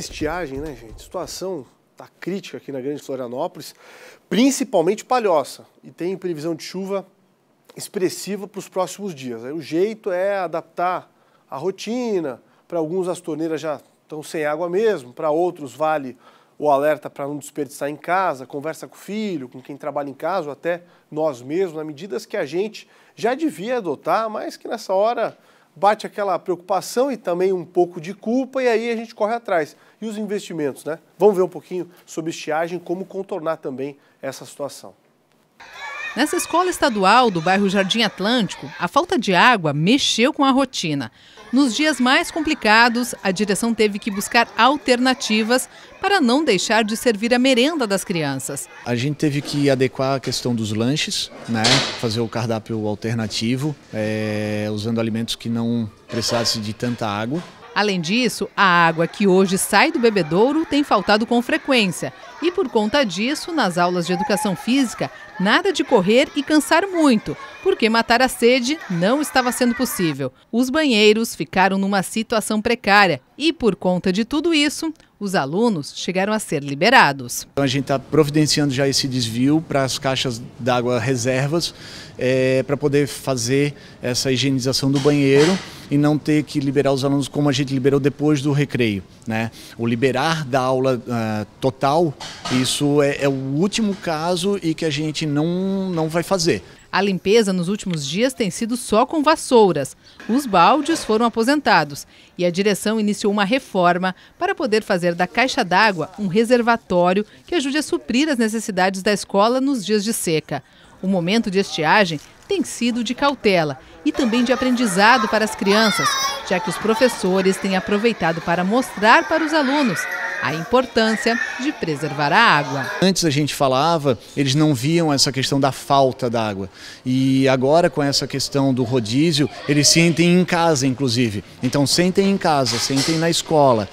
Estiagem, né, gente? A situação está crítica aqui na Grande Florianópolis, principalmente Palhoça. E tem previsão de chuva expressiva para os próximos dias. Aí o jeito é adaptar a rotina. Para alguns as torneiras já estão sem água mesmo, para outros vale o alerta para não desperdiçar em casa, conversa com o filho, com quem trabalha em casa ou até nós mesmos, nas medidas que a gente já devia adotar, mas que nessa hora bate aquela preocupação e também um pouco de culpa e aí a gente corre atrás. E os investimentos, né? Vamos ver um pouquinho sobre estiagem, como contornar também essa situação. Nessa escola estadual do bairro Jardim Atlântico, a falta de água mexeu com a rotina. Nos dias mais complicados, a direção teve que buscar alternativas para não deixar de servir a merenda das crianças. A gente teve que adequar a questão dos lanches, né? Fazer o cardápio alternativo, usando alimentos que não precisassem de tanta água. Além disso, a água que hoje sai do bebedouro tem faltado com frequência. E por conta disso, nas aulas de educação física, nada de correr e cansar muito, porque matar a sede não estava sendo possível. Os banheiros ficaram numa situação precária e, por conta de tudo isso, os alunos chegaram a ser liberados. Então a gente está providenciando já esse desvio para as caixas d'água reservas, para poder fazer essa higienização do banheiro e não ter que liberar os alunos como a gente liberou depois do recreio, né? O liberar da aula total, isso é o último caso e que a gente não vai fazer. A limpeza nos últimos dias tem sido só com vassouras. Os baldes foram aposentados e a direção iniciou uma reforma para poder fazer da caixa d'água um reservatório que ajude a suprir as necessidades da escola nos dias de seca. O momento de estiagem tem sido de cautela e também de aprendizado para as crianças, já que os professores têm aproveitado para mostrar para os alunos a importância de preservar a água. Antes a gente falava, eles não viam essa questão da falta d'água. E agora com essa questão do rodízio, eles sentem em casa, inclusive. Então sentem em casa, sentem na escola.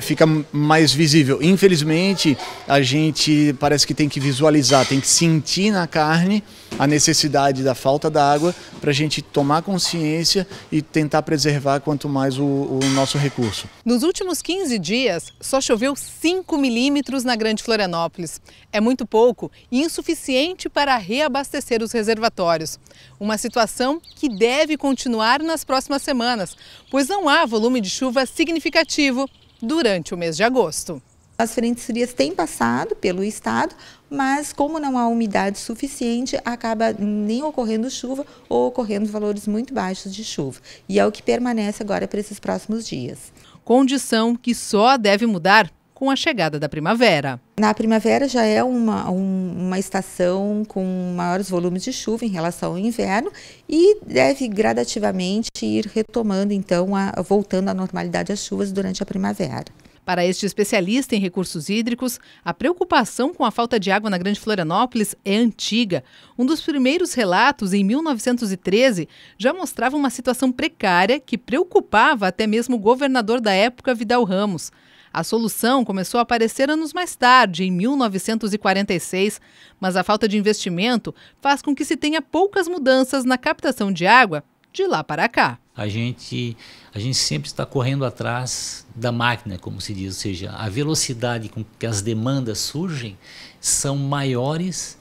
Fica mais visível. Infelizmente, a gente parece que tem que visualizar, tem que sentir na carne a necessidade da falta d'água para a gente tomar consciência e tentar preservar quanto mais o nosso recurso. Nos últimos 15 dias, só choveu 5 milímetros na Grande Florianópolis. É muito pouco e insuficiente para reabastecer os reservatórios. Uma situação que deve continuar nas próximas semanas, pois não há volume de chuva significativo durante o mês de agosto. As frentes frias têm passado pelo estado, mas como não há umidade suficiente, acaba nem ocorrendo chuva ou ocorrendo valores muito baixos de chuva. E é o que permanece agora para esses próximos dias. Condição que só deve mudar com a chegada da primavera. Na primavera já é uma estação com maiores volumes de chuva em relação ao inverno e deve gradativamente ir retomando, então, voltando à normalidade as chuvas durante a primavera. Para este especialista em recursos hídricos, a preocupação com a falta de água na Grande Florianópolis é antiga. Um dos primeiros relatos, em 1913, já mostrava uma situação precária que preocupava até mesmo o governador da época, Vidal Ramos. A solução começou a aparecer anos mais tarde, em 1946, mas a falta de investimento faz com que se tenha poucas mudanças na captação de água de lá para cá. A gente sempre está correndo atrás da máquina, como se diz, ou seja, a velocidade com que as demandas surgem são maiores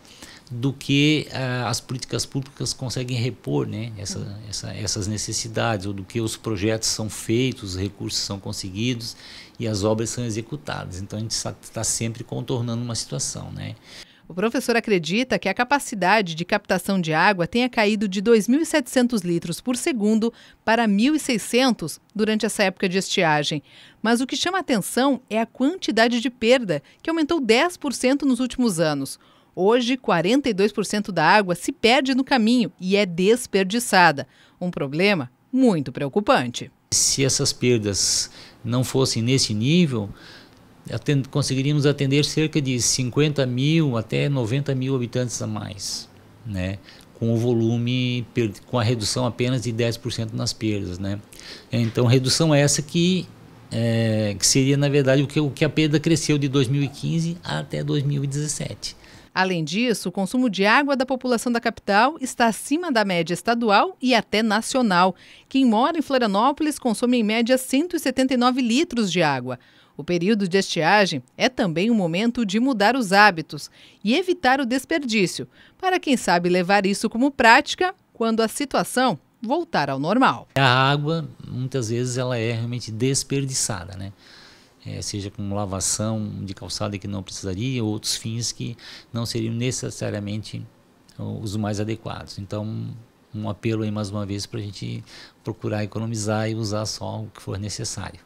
do que as políticas públicas conseguem repor, né, essas necessidades, ou do que os projetos são feitos, os recursos são conseguidos e as obras são executadas. Então a gente está sempre contornando uma situação, né? O professor acredita que a capacidade de captação de água tenha caído de 2.700 litros por segundo para 1.600 durante essa época de estiagem. Mas o que chama atenção é a quantidade de perda, que aumentou 10% nos últimos anos. Hoje, 42% da água se perde no caminho e é desperdiçada. Um problema muito preocupante. Se essas perdas não fossem nesse nível, conseguiríamos atender cerca de 50 mil até 90 mil habitantes a mais, né? Com o volume, com a redução apenas de 10% nas perdas, né? Então, redução essa que seria, na verdade, o que a perda cresceu de 2015 até 2017. Além disso, o consumo de água da população da capital está acima da média estadual e até nacional. Quem mora em Florianópolis consome em média 179 litros de água. O período de estiagem é também um momento de mudar os hábitos e evitar o desperdício, para quem sabe levar isso como prática quando a situação voltar ao normal. A água, muitas vezes, ela é realmente desperdiçada, né? Seja com lavação de calçada que não precisaria, ou outros fins que não seriam necessariamente os mais adequados. Então, um apelo aí mais uma vez para a gente procurar economizar e usar só o que for necessário.